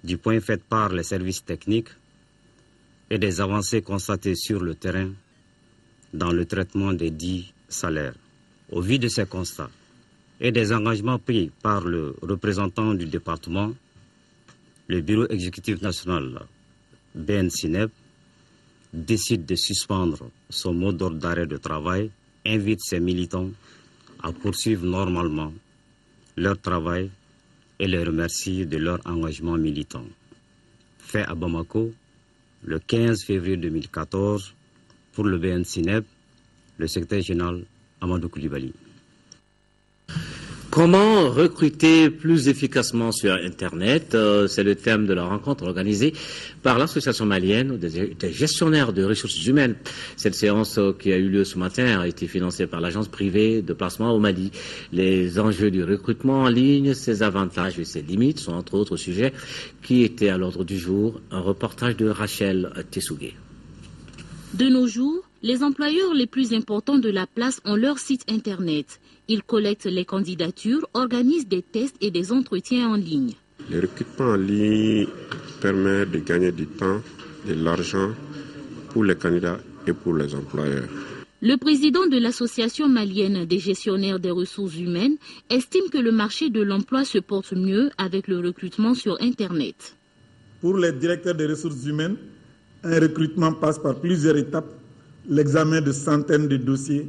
du point fait par les services techniques et des avancées constatées sur le terrain dans le traitement des dits salaires. Au vu de ces constats et des engagements pris par le représentant du département, le bureau exécutif national BN-SYNEB décide de suspendre son mot d'ordre d'arrêt de travail, invite ses militants à poursuivre normalement leur travail et les remercie de leur engagement militant. Fait à Bamako, le 15 février 2014, pour le BN-SYNEB, le secrétaire général Amadou Koulibaly. Comment recruter plus efficacement sur Internet? C'est le thème de la rencontre organisée par l'Association malienne des gestionnaires de ressources humaines. Cette séance qui a eu lieu ce matin a été financée par l'agence privée de placement au Mali. Les enjeux du recrutement en ligne, ses avantages et ses limites sont entre autres sujets qui étaient à l'ordre du jour. Un reportage de Rachel Tessougué. De nos jours, les employeurs les plus importants de la place ont leur site Internet. Ils collectent les candidatures, organisent des tests et des entretiens en ligne. Le recrutement en ligne permet de gagner du temps, de l'argent pour les candidats et pour les employeurs. Le président de l'Association malienne des gestionnaires des ressources humaines estime que le marché de l'emploi se porte mieux avec le recrutement sur Internet. Pour les directeurs des ressources humaines, un recrutement passe par plusieurs étapes, l'examen de centaines de dossiers,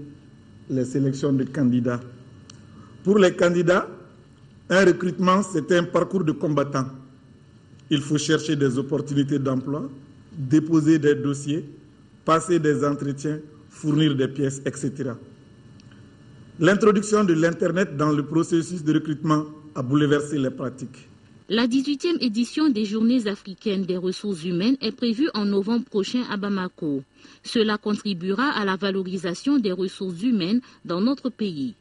les sélections de candidats. Pour les candidats, un recrutement, c'est un parcours de combattant. Il faut chercher des opportunités d'emploi, déposer des dossiers, passer des entretiens, fournir des pièces, etc. L'introduction de l'Internet dans le processus de recrutement à bouleverser les pratiques. La 18e édition des Journées africaines des ressources humaines est prévue en novembre prochain à Bamako. Cela contribuera à la valorisation des ressources humaines dans notre pays.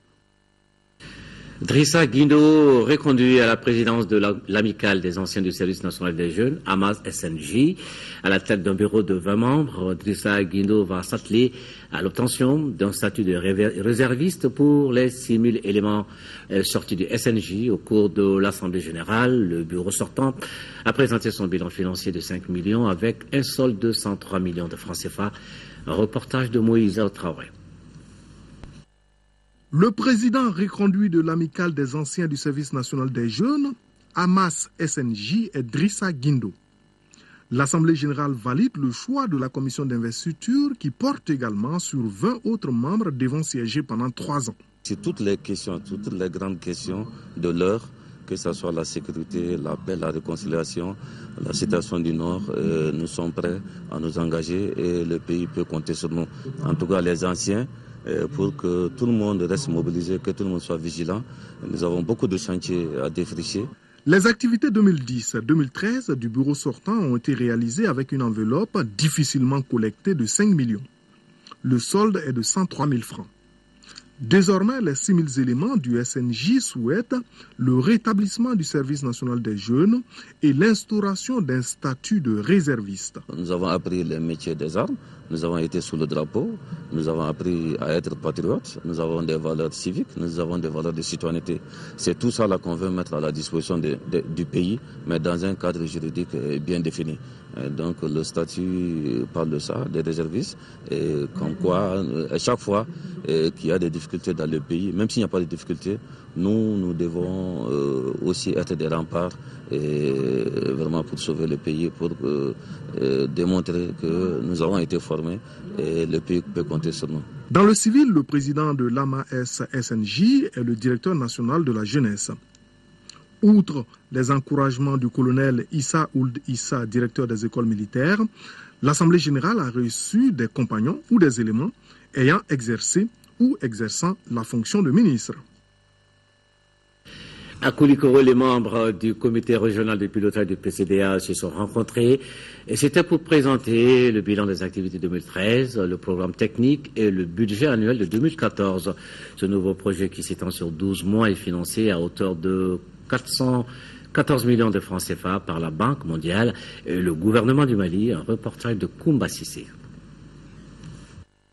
Drissa Guindo, reconduit à la présidence de l'amicale des anciens du service national des jeunes, Hamas SNJ, à la tête d'un bureau de 20 membres. Drissa Guindo va s'atteler à l'obtention d'un statut de réserviste pour les 6 000 éléments sortis du SNJ au cours de l'Assemblée générale. Le bureau sortant a présenté son bilan financier de 5 millions avec un solde de 103 millions de francs CFA. Un reportage de Moïse Traoré. Le président reconduit de l'amicale des anciens du service national des jeunes, Hamas SNJ, est Drissa Guindo. L'Assemblée générale valide le choix de la commission d'investiture qui porte également sur 20 autres membres devant siéger pendant 3 ans. C'est toutes les questions, toutes les grandes questions de l'heure, que ce soit la sécurité, la paix, la réconciliation, la situation du Nord, nous sommes prêts à nous engager et le pays peut compter sur nous. En tout cas, les anciens, pour que tout le monde reste mobilisé, que tout le monde soit vigilant. Nous avons beaucoup de chantiers à défricher. Les activités 2010-2013 du bureau sortant ont été réalisées avec une enveloppe difficilement collectée de 5 millions. Le solde est de 103 000 francs. Désormais, les 6 000 éléments du SNJ souhaitent le rétablissement du service national des jeunes et l'instauration d'un statut de réserviste. Nous avons appris les métiers des armes, nous avons été sous le drapeau, nous avons appris à être patriotes, nous avons des valeurs civiques, nous avons des valeurs de citoyenneté. C'est tout ça là qu'on veut mettre à la disposition du pays, mais dans un cadre juridique bien défini. Donc le statut parle de ça, des réservistes, et comme quoi, à chaque fois qu'il y a des difficultés dans le pays, même s'il n'y a pas de difficultés, nous devons aussi être des remparts vraiment pour sauver le pays, pour démontrer que nous avons été formés et le pays peut compter sur nous. Dans le civil, le président de l'AMAS SNJ est le directeur national de la jeunesse. Outre les encouragements du colonel Issa Ould Issa, directeur des écoles militaires, l'Assemblée générale a reçu des compagnons ou des éléments ayant exercé ou exerçant la fonction de ministre. À Koulikoro, les membres du comité régional de pilotage du PCDA se sont rencontrés et c'était pour présenter le bilan des activités 2013, le programme technique et le budget annuel de 2014. Ce nouveau projet qui s'étend sur 12 mois est financé à hauteur de 414 millions de francs CFA par la Banque mondiale et le gouvernement du Mali. Un reportage de Koumba Sissé.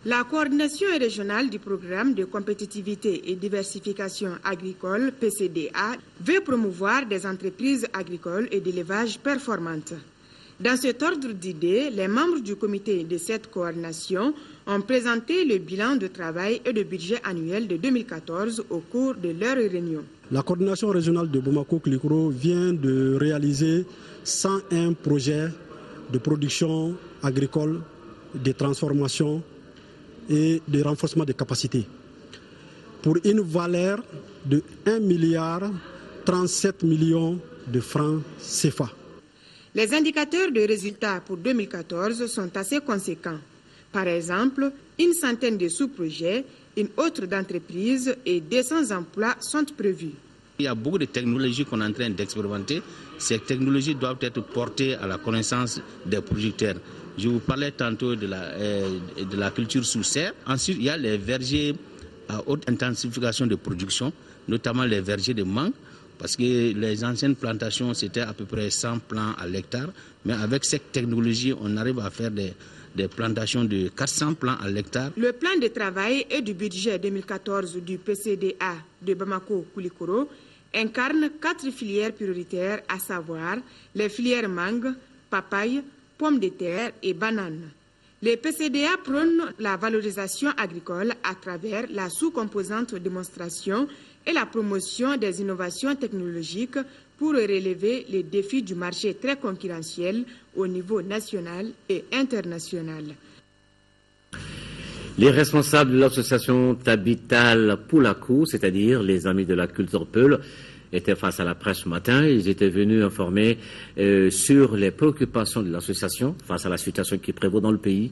La coordination régionale du programme de compétitivité et diversification agricole, PCDA, veut promouvoir des entreprises agricoles et d'élevage performantes. Dans cet ordre d'idées, les membres du comité de cette coordination ont présenté le bilan de travail et de budget annuel de 2014 au cours de leur réunion. La coordination régionale de Bamako-Koulikoro vient de réaliser 101 projets de production agricole, de transformation et de renforcement des capacités pour une valeur de 1 milliard 37 millions de francs CFA. Les indicateurs de résultats pour 2014 sont assez conséquents. Par exemple, une centaine de sous-projets, une autre d'entreprises et 200 emplois sont prévus. Il y a beaucoup de technologies qu'on est en train d'expérimenter. Ces technologies doivent être portées à la connaissance des producteurs. Je vous parlais tantôt de la culture sous serre. Ensuite, il y a les vergers à haute intensification de production, notamment les vergers de mangue, parce que les anciennes plantations, c'était à peu près 100 plants à l'hectare. Mais avec cette technologie, on arrive à faire des plantations de 400 plants à l'hectare. Le plan de travail et du budget 2014 du PCDA de Bamako-Koulikoro incarne 4 filières prioritaires, à savoir les filières mangue, papaye, pommes de terre et bananes. Les PCDA prônent la valorisation agricole à travers la sous-composante démonstration et la promotion des innovations technologiques pour relever les défis du marché très concurrentiel au niveau national et international. Les responsables de l'association Tabital Poulakou, c'est-à-dire les amis de la culture Peul, étaient face à la presse ce matin. Ils étaient venus informer sur les préoccupations de l'association face à la situation qui prévaut dans le pays.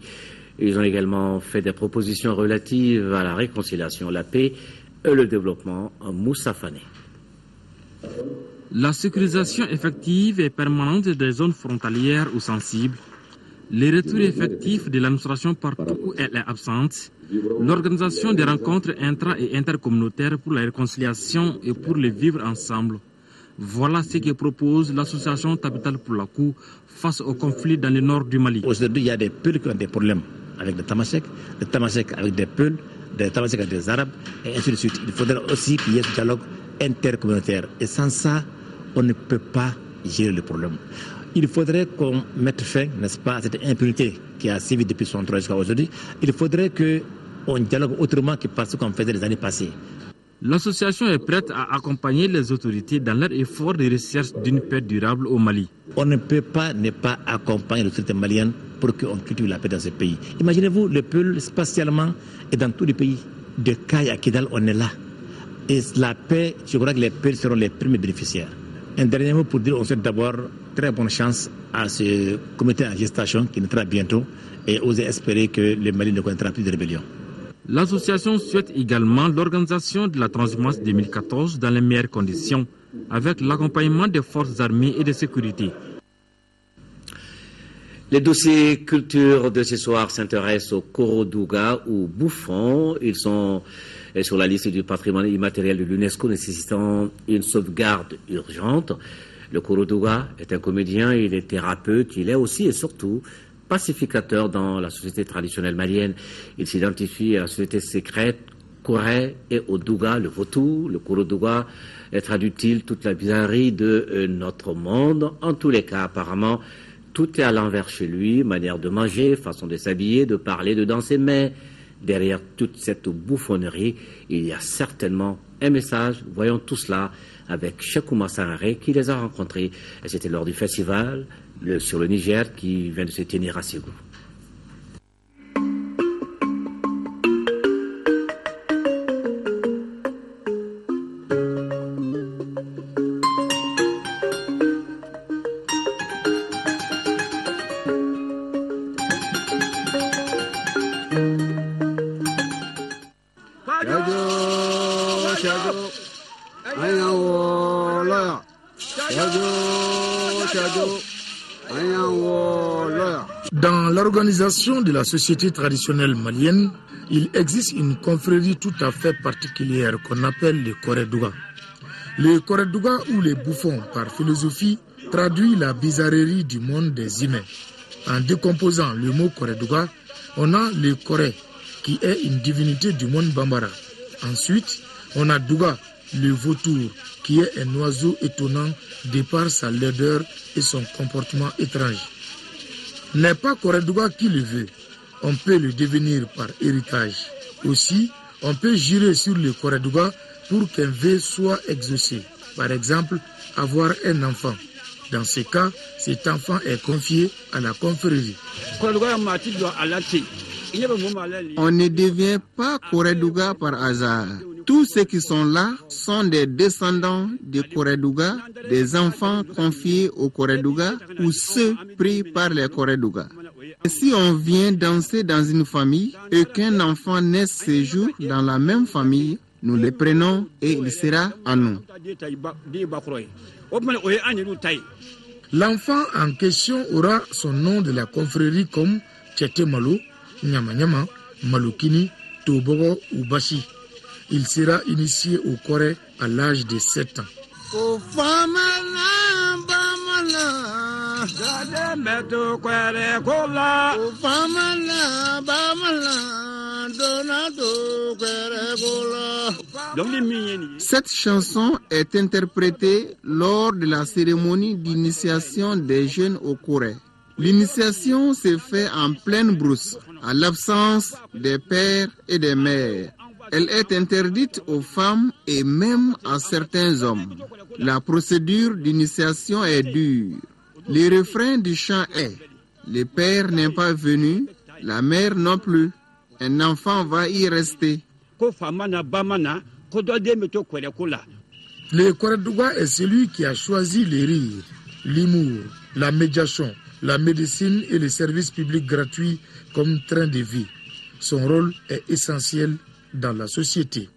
Ils ont également fait des propositions relatives à la réconciliation, la paix et le développement. Moussa Fané. La sécurisation effective et permanente des zones frontalières ou sensibles, les retours effectifs de l'administration partout où elle est absente, l'organisation des rencontres intra- et intercommunautaires pour la réconciliation et pour le vivre ensemble. Voilà ce que propose l'association Tabital pour la Cour face au conflit dans le nord du Mali. Aujourd'hui, il y a des Peuls qui ont des problèmes avec des Tamashek avec des Peuls, des Tamashek avec des Arabes, et ainsi de suite. Il faudrait aussi qu'il y ait ce dialogue intercommunautaire. Et sans ça, on ne peut pas gérer le problème. Il faudrait qu'on mette fin, n'est-ce pas, à cette impunité qui a sévi depuis 1963 jusqu'à aujourd'hui. Il faudrait qu'on dialogue autrement que parce qu'on faisait les années passées. L'association est prête à accompagner les autorités dans leur effort de recherche d'une paix durable au Mali. On ne peut pas ne pas accompagner les autorités maliennes pour qu'on cultive la paix dans ce pays. Imaginez-vous, le Peul, spatialement, et dans tous les pays, de Caille à Kidal, on est là. Et la paix, je crois que les Peuls seront les premiers bénéficiaires. Un dernier mot pour dire, on souhaite d'abord très bonne chance à ce comité en gestation qui naîtra bientôt et oser espérer que le Mali ne connaîtra plus de rébellion. L'association souhaite également l'organisation de la transhumance 2014 dans les meilleures conditions, avec l'accompagnement des forces armées et de sécurité. Les dossiers culture de ce soir s'intéressent au Korodouga ou Bouffon. Ils sont sur la liste du patrimoine immatériel de l'UNESCO nécessitant une sauvegarde urgente. Le Korodouga est un comédien, il est thérapeute, il est aussi et surtout pacificateur dans la société traditionnelle malienne. Il s'identifie à la société secrète Koré et au Douga, le vautour. Le Korodouga traduit-il toute la bizarrerie de notre monde. En tous les cas, apparemment, tout est à l'envers chez lui, manière de manger, façon de s'habiller, de parler, de danser, mais derrière toute cette bouffonnerie, il y a certainement un message. Voyons tout cela avec Chekouma Sarare qui les a rencontrés. Et c'était lors du festival sur le Niger qui vient de se tenir à Ségou. Dans l'organisation de la société traditionnelle malienne, il existe une confrérie tout à fait particulière qu'on appelle le Koredouga. Le Koredouga ou les bouffons, par philosophie, traduit la bizarrerie du monde des humains. En décomposant le mot Koredouga, on a le Koré, qui est une divinité du monde Bambara. Ensuite, on a Douga, le vautour, qui est un oiseau étonnant de par sa laideur et son comportement étrange. N'est pas Koredouga qui le veut, on peut le devenir par héritage. Aussi, on peut jurer sur le Koredouga pour qu'un vœu soit exaucé. Par exemple, avoir un enfant. Dans ce cas, cet enfant est confié à la confrérie. On ne devient pas Koredouga par hasard. Tous ceux qui sont là sont des descendants de Koredouga, des enfants confiés au Koredouga ou ceux pris par les Koredouga. Si on vient danser dans une famille et qu'un enfant naisse ce jour dans la même famille, nous le prenons et il sera à nous. L'enfant en question aura son nom de la confrérie comme Tchete Malo, Nyama Nyama, Malukini, Tobogo ou Bashi. Il sera initié au Koré à l'âge de 7 ans. Cette chanson est interprétée lors de la cérémonie d'initiation des jeunes au Koré. L'initiation se fait en pleine brousse, à l'absence des pères et des mères. Elle est interdite aux femmes et même à certains hommes. La procédure d'initiation est dure. Le refrain du chant est « Le père n'est pas venu, la mère non plus. Un enfant va y rester. » Le Koredouga est celui qui a choisi le rire, l'humour, la médiation, la médecine et les services publics gratuits comme train de vie. Son rôle est essentiel dans la société.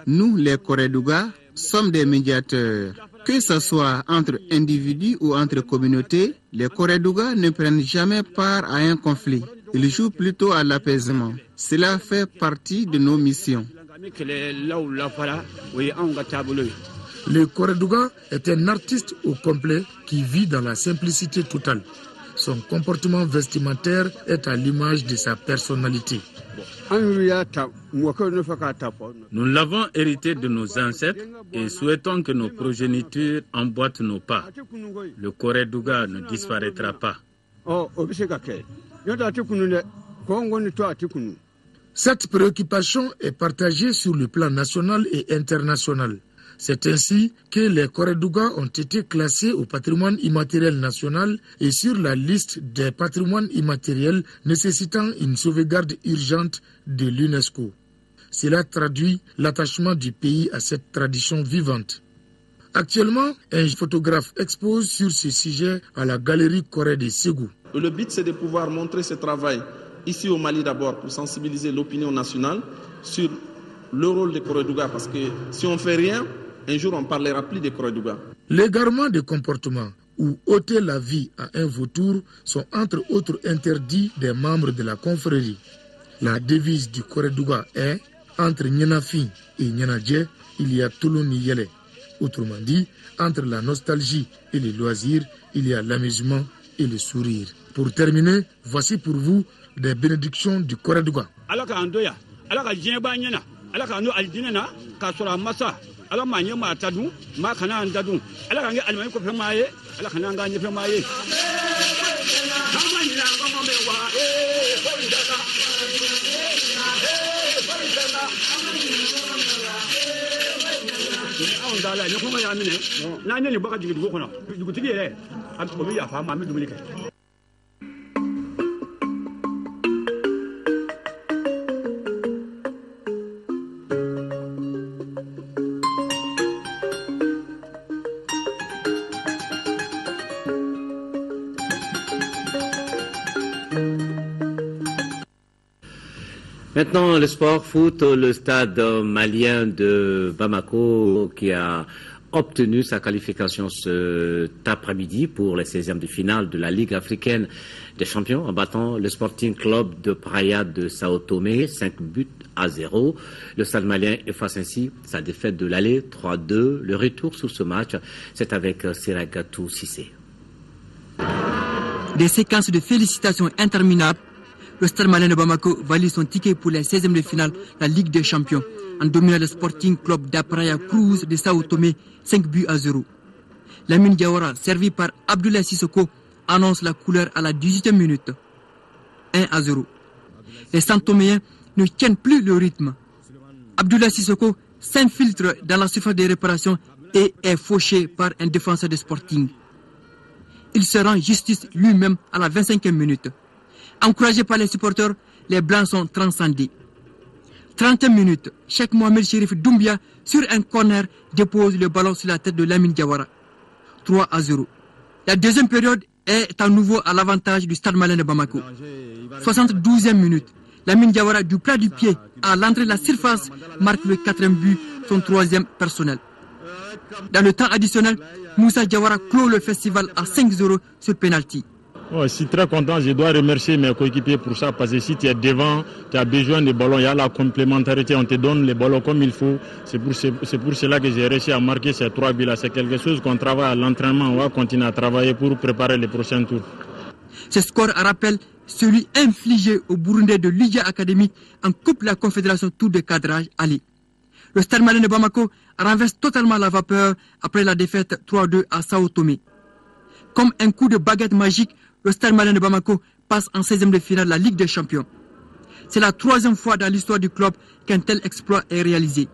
Nous, les Koredouga, sommes des médiateurs. Que ce soit entre individus ou entre communautés, les Corredouga ne prennent jamais part à un conflit. Ils jouent plutôt à l'apaisement. Cela fait partie de nos missions. Le Corredouga est un artiste au complet qui vit dans la simplicité totale. Son comportement vestimentaire est à l'image de sa personnalité. Nous l'avons hérité de nos ancêtres et souhaitons que nos progénitures emboîtent nos pas. Le Corredouga ne disparaîtra pas. Cette préoccupation est partagée sur le plan national et international. C'est ainsi que les Corredouga ont été classés au patrimoine immatériel national et sur la liste des patrimoines immatériels nécessitant une sauvegarde urgente de l'UNESCO. Cela traduit l'attachement du pays à cette tradition vivante. Actuellement, un photographe expose sur ce sujet à la galerie Corée de Ségou. Le but, c'est de pouvoir montrer ce travail ici au Mali d'abord pour sensibiliser l'opinion nationale sur le rôle des Corredouga, parce que si on ne fait rien, un jour, on ne parlera plus des Corredouga. L'égarement de comportement ou ôter la vie à un vautour sont entre autres interdits des membres de la confrérie. La devise du Corredouga est « Entre Nyenafi et Nyenadje, il y a Toulouni Yele ». Autrement dit, entre la nostalgie et les loisirs, il y a l'amusement et le sourire. Pour terminer, voici pour vous des bénédictions du Corredouga. ala ma nye ma tadu ma kana andadu ala kange almai ko fe maye ala kana nganye fe maye amani na ngoma me wa ko ndala on dala ni ko ma ya mine na nye ni baka jigi dugo kono dugo tigi re am ko ya fa ma mi dumuni ke. Maintenant, le sport foot, le stade malien de Bamako qui a obtenu sa qualification cet après-midi pour les 16e de finale de la Ligue africaine des champions en battant le Sporting Club de Praia de Sao Tomé 5-0. Le stade malien efface ainsi sa défaite de l'aller 3-2. Le retour sur ce match, c'est avec Seragatou Sissé. Des séquences de félicitations interminables. Le Stade malien de Bamako valide son ticket pour les 16e de finale de la Ligue des champions en dominant le Sporting Club d'Apraya Cruz de Sao Tomé 5-0. Lamine Diawara, servi par Abdoulaye Sissoko, annonce la couleur à la 18e minute. 1-0. Les Santoméens ne tiennent plus le rythme. Abdoulaye Sissoko s'infiltre dans la surface de réparation et est fauché par un défenseur de Sporting. Il se rend justice lui-même à la 25e minute. Encouragés par les supporters, les Blancs sont transcendés. 30 minutes, Cheikh Mohamed Chérif Doumbia, sur un corner, dépose le ballon sur la tête de Lamine Diawara. 3-0. La deuxième période est à nouveau à l'avantage du Stade malien de Bamako. 72e minute, Lamine Diawara du plat du pied à l'entrée de la surface marque le 4e but, son 3e personnel. Dans le temps additionnel, Moussa Diawara clôt le festival à 5-0 sur penalty. Je suis très content, je dois remercier mes coéquipiers pour ça, parce que si tu es devant, tu as besoin de ballons, il y a la complémentarité, on te donne les ballons comme il faut. C'est pour cela que j'ai réussi à marquer ces 3 buts-là. C'est quelque chose qu'on travaille à l'entraînement, on va continuer à travailler pour préparer les prochains tours. Ce score rappelle celui infligé au Burundais de Lydia Academy en Coupe de la Confédération Tour de cadrage Ali. Le Stade malien de Bamako renverse totalement la vapeur après la défaite 3-2 à Sao Tomé. Comme un coup de baguette magique, le Stade malien de Bamako passe en 16e de finale de la Ligue des champions. C'est la 3e fois dans l'histoire du club qu'un tel exploit est réalisé.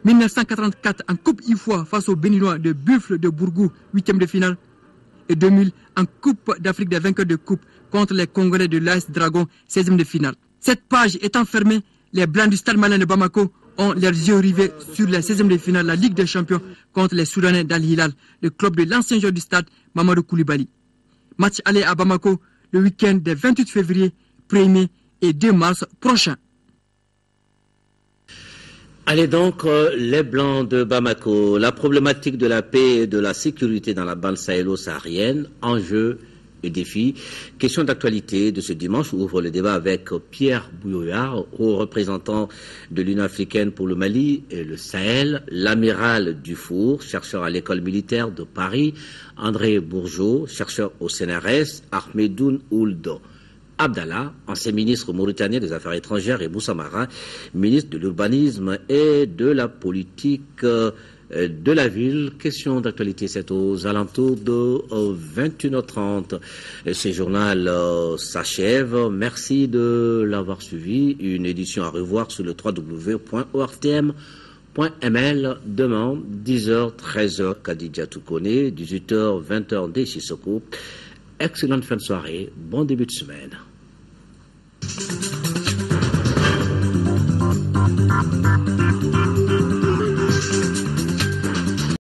1984 en Coupe IFOA face aux Béninois de Buffle de Bourgou, 8e de finale. Et 2000 en Coupe d'Afrique des vainqueurs de Coupe contre les Congolais de l'AS Dragon, 16e de finale. Cette page étant fermée, les Blancs du Stade malien de Bamako ont leurs yeux rivés sur les 16e de finale de la Ligue des champions contre les Soudanais d'Al Hilal, le club de l'ancien joueur du stade, Mamadou Koulibaly. Match aller à Bamako le week-end des 28 février, 1er et 2 mars prochains. Allez donc, les Blancs de Bamako, la problématique de la paix et de la sécurité dans la bande sahélo-saharienne, enjeux et défis. Question d'actualité de ce dimanche ouvre le débat avec Pierre Bouillard, haut représentant de l'Union africaine pour le Mali et le Sahel, l'amiral Dufour, chercheur à l'école militaire de Paris, André Bourgeot, chercheur au CNRS, Ahmedoun Ould Abdallah, ancien ministre mauritanien des Affaires étrangères, et Moussa Mara, ministre de l'Urbanisme et de la Politique de la Ville. Question d'actualité, c'est aux alentours de 21h30. Ce journal s'achève. Merci de l'avoir suivi. Une édition à revoir sur le www.ortm.ml. Demain, 10h, 13h, Kadidja Toukone, 18h, 20h, Deshisoko. Excellente fin de soirée. Bon début de semaine.